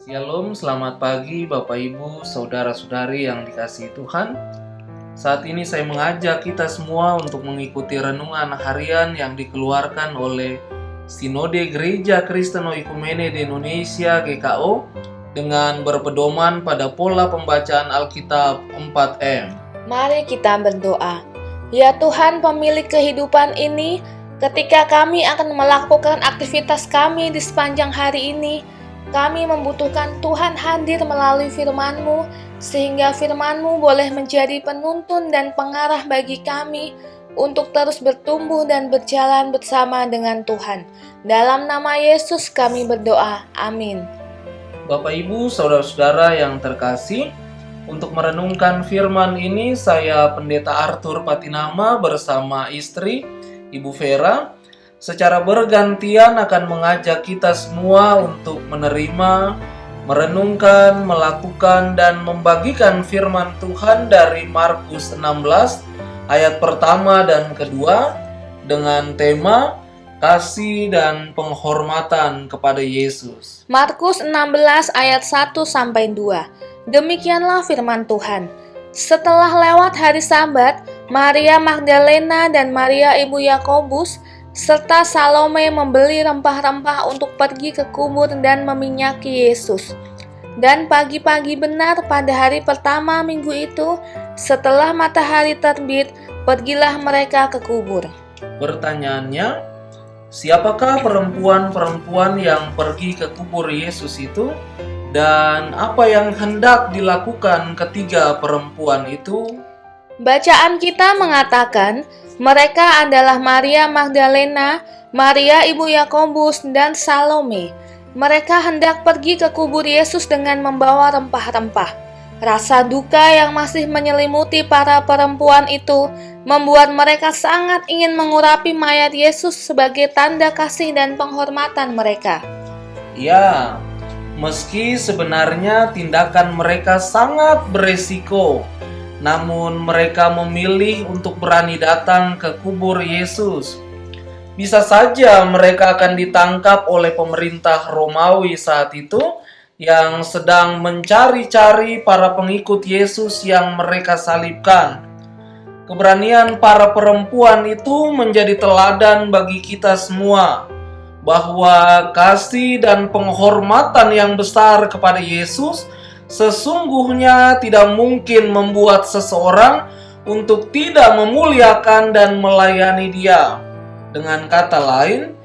Shalom, selamat pagi Bapak Ibu, Saudara-saudari yang dikasihi Tuhan. Saat ini saya mengajak kita semua untuk mengikuti renungan harian yang dikeluarkan oleh Sinode Gereja Kristen Oikumene di Indonesia GKO dengan berpedoman pada pola pembacaan Alkitab 4M. Mari kita berdoa. Ya Tuhan, pemilik kehidupan ini, ketika kami akan melakukan aktivitas kami di sepanjang hari ini, kami membutuhkan Tuhan hadir melalui firman-Mu, sehingga firman-Mu boleh menjadi penuntun dan pengarah bagi kami untuk terus bertumbuh dan berjalan bersama dengan Tuhan. Dalam nama Yesus kami berdoa. Amin. Bapak Ibu, Saudara-saudara yang terkasih, untuk merenungkan firman ini, saya Pendeta Arthur Patinama bersama istri, Ibu Vera, secara bergantian akan mengajak kita semua untuk menerima, merenungkan, melakukan, dan membagikan firman Tuhan dari Markus 16 ayat pertama dan kedua dengan tema kasih dan penghormatan kepada Yesus. Markus 16 ayat 1-2. Demikianlah firman Tuhan. Setelah lewat hari Sabat, Maria Magdalena dan Maria ibu Yakobus serta Salome membeli rempah-rempah untuk pergi ke kubur dan meminyaki Yesus. Dan pagi-pagi benar pada hari pertama minggu itu, setelah matahari terbit, pergilah mereka ke kubur. Pertanyaannya, siapakah perempuan-perempuan yang pergi ke kubur Yesus itu? Dan apa yang hendak dilakukan ketiga perempuan itu? Bacaan kita mengatakan, mereka adalah Maria Magdalena, Maria ibu Yakobus, dan Salome. Mereka hendak pergi ke kubur Yesus dengan membawa rempah-rempah. Rasa duka yang masih menyelimuti para perempuan itu membuat mereka sangat ingin mengurapi mayat Yesus sebagai tanda kasih dan penghormatan mereka. Ya, meski sebenarnya tindakan mereka sangat beresiko, namun mereka memilih untuk berani datang ke kubur Yesus. Bisa saja mereka akan ditangkap oleh pemerintah Romawi saat itu yang sedang mencari-cari para pengikut Yesus yang mereka salibkan. Keberanian para perempuan itu menjadi teladan bagi kita semua, bahwa kasih dan penghormatan yang besar kepada Yesus sesungguhnya tidak mungkin membuat seseorang untuk tidak memuliakan dan melayani Dia. Dengan kata lain,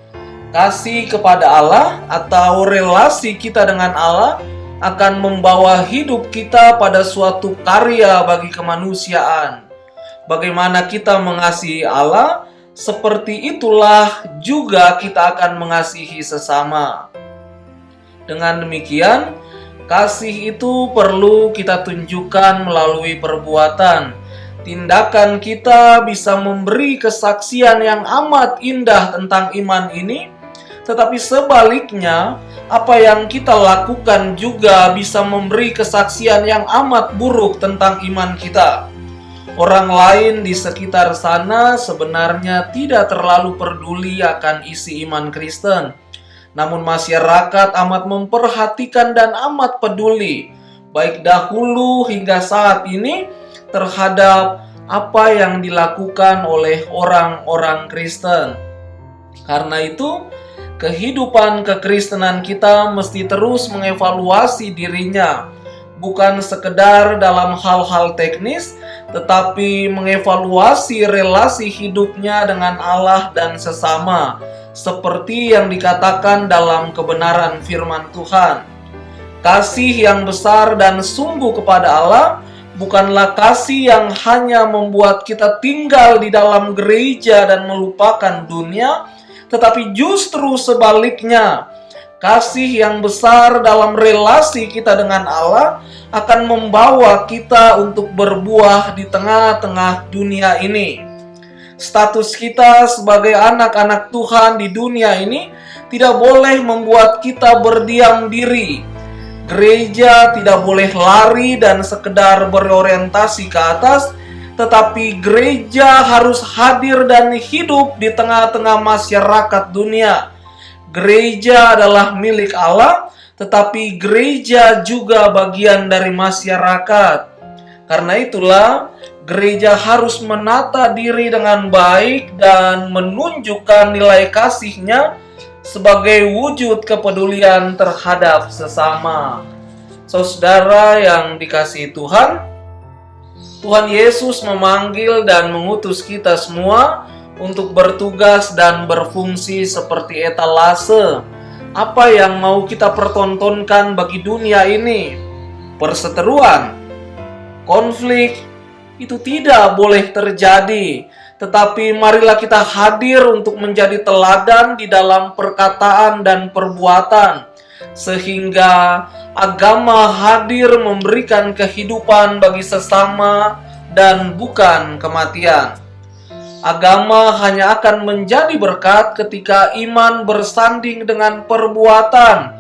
kasih kepada Allah atau relasi kita dengan Allah akan membawa hidup kita pada suatu karya bagi kemanusiaan. Bagaimana kita mengasihi Allah, seperti itulah juga kita akan mengasihi sesama. Dengan demikian, kasih itu perlu kita tunjukkan melalui perbuatan. Tindakan kita bisa memberi kesaksian yang amat indah tentang iman ini, tetapi sebaliknya, apa yang kita lakukan juga bisa memberi kesaksian yang amat buruk tentang iman kita. Orang lain di sekitar sana sebenarnya tidak terlalu peduli akan isi iman Kristen. Namun masyarakat amat memperhatikan dan amat peduli, baik dahulu hingga saat ini, terhadap apa yang dilakukan oleh orang-orang Kristen. Karena itu, kehidupan kekristenan kita mesti terus mengevaluasi dirinya, bukan sekedar dalam hal-hal teknis, tetapi mengevaluasi relasi hidupnya dengan Allah dan sesama, seperti yang dikatakan dalam kebenaran firman Tuhan. Kasih yang besar dan sungguh kepada Allah bukanlah kasih yang hanya membuat kita tinggal di dalam gereja dan melupakan dunia, tetapi justru sebaliknya, Kasih yang besar dalam relasi kita dengan Allah akan membawa kita untuk berbuah di tengah-tengah dunia ini. Status kita sebagai anak-anak Tuhan di dunia ini tidak boleh membuat kita berdiam diri. Gereja tidak boleh lari dan sekedar berorientasi ke atas, tetapi gereja harus hadir dan hidup di tengah-tengah masyarakat dunia. Gereja adalah milik Allah, tetapi gereja juga bagian dari masyarakat. Karena itulah, gereja harus menata diri dengan baik dan menunjukkan nilai kasihnya sebagai wujud kepedulian terhadap sesama. Saudara yang dikasihi Tuhan, Tuhan Yesus memanggil dan mengutus kita semua untuk bertugas dan berfungsi seperti etalase. Apa yang mau kita pertontonkan bagi dunia ini? Perseteruan, konflik, itu tidak boleh terjadi. Tetapi marilah kita hadir untuk menjadi teladan di dalam perkataan dan perbuatan, sehingga agama hadir memberikan kehidupan bagi sesama dan bukan kematian. Agama hanya akan menjadi berkat ketika iman bersanding dengan perbuatan,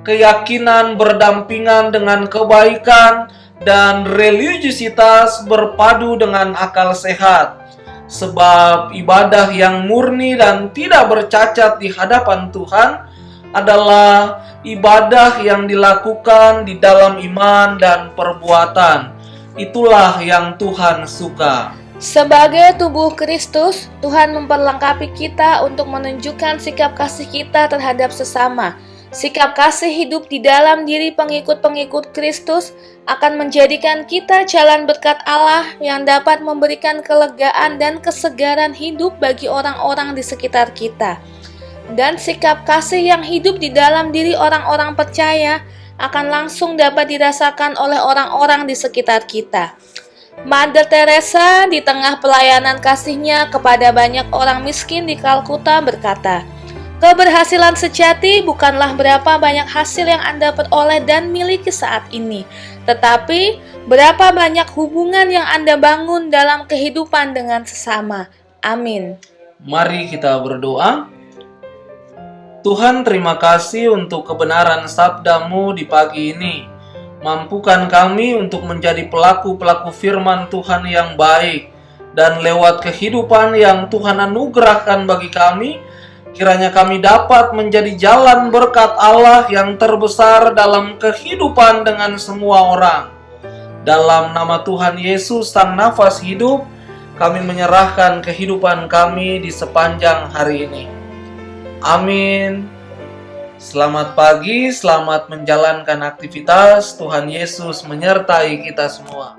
keyakinan berdampingan dengan kebaikan, dan religiusitas berpadu dengan akal sehat. Sebab ibadah yang murni dan tidak bercacat di hadapan Tuhan adalah ibadah yang dilakukan di dalam iman dan perbuatan. Itulah yang Tuhan suka. Sebagai tubuh Kristus, Tuhan memperlengkapi kita untuk menunjukkan sikap kasih kita terhadap sesama. Sikap kasih hidup di dalam diri pengikut-pengikut Kristus akan menjadikan kita jalan berkat Allah yang dapat memberikan kelegaan dan kesegaran hidup bagi orang-orang di sekitar kita. Dan sikap kasih yang hidup di dalam diri orang-orang percaya akan langsung dapat dirasakan oleh orang-orang di sekitar kita. Mother Teresa di tengah pelayanan kasihnya kepada banyak orang miskin di Kalkuta berkata, "Keberhasilan sejati bukanlah berapa banyak hasil yang Anda peroleh dan miliki saat ini, tetapi berapa banyak hubungan yang Anda bangun dalam kehidupan dengan sesama." Amin. Mari kita berdoa. Tuhan, terima kasih untuk kebenaran sabda-Mu di pagi ini. Mampukan kami untuk menjadi pelaku-pelaku firman Tuhan yang baik, dan lewat kehidupan yang Tuhan anugerahkan bagi kami, kiranya kami dapat menjadi jalan berkat Allah yang terbesar dalam kehidupan dengan semua orang. Dalam nama Tuhan Yesus, Sang Nafas Hidup, kami menyerahkan kehidupan kami di sepanjang hari ini. Amin. Selamat pagi, selamat menjalankan aktivitas. Tuhan Yesus menyertai kita semua.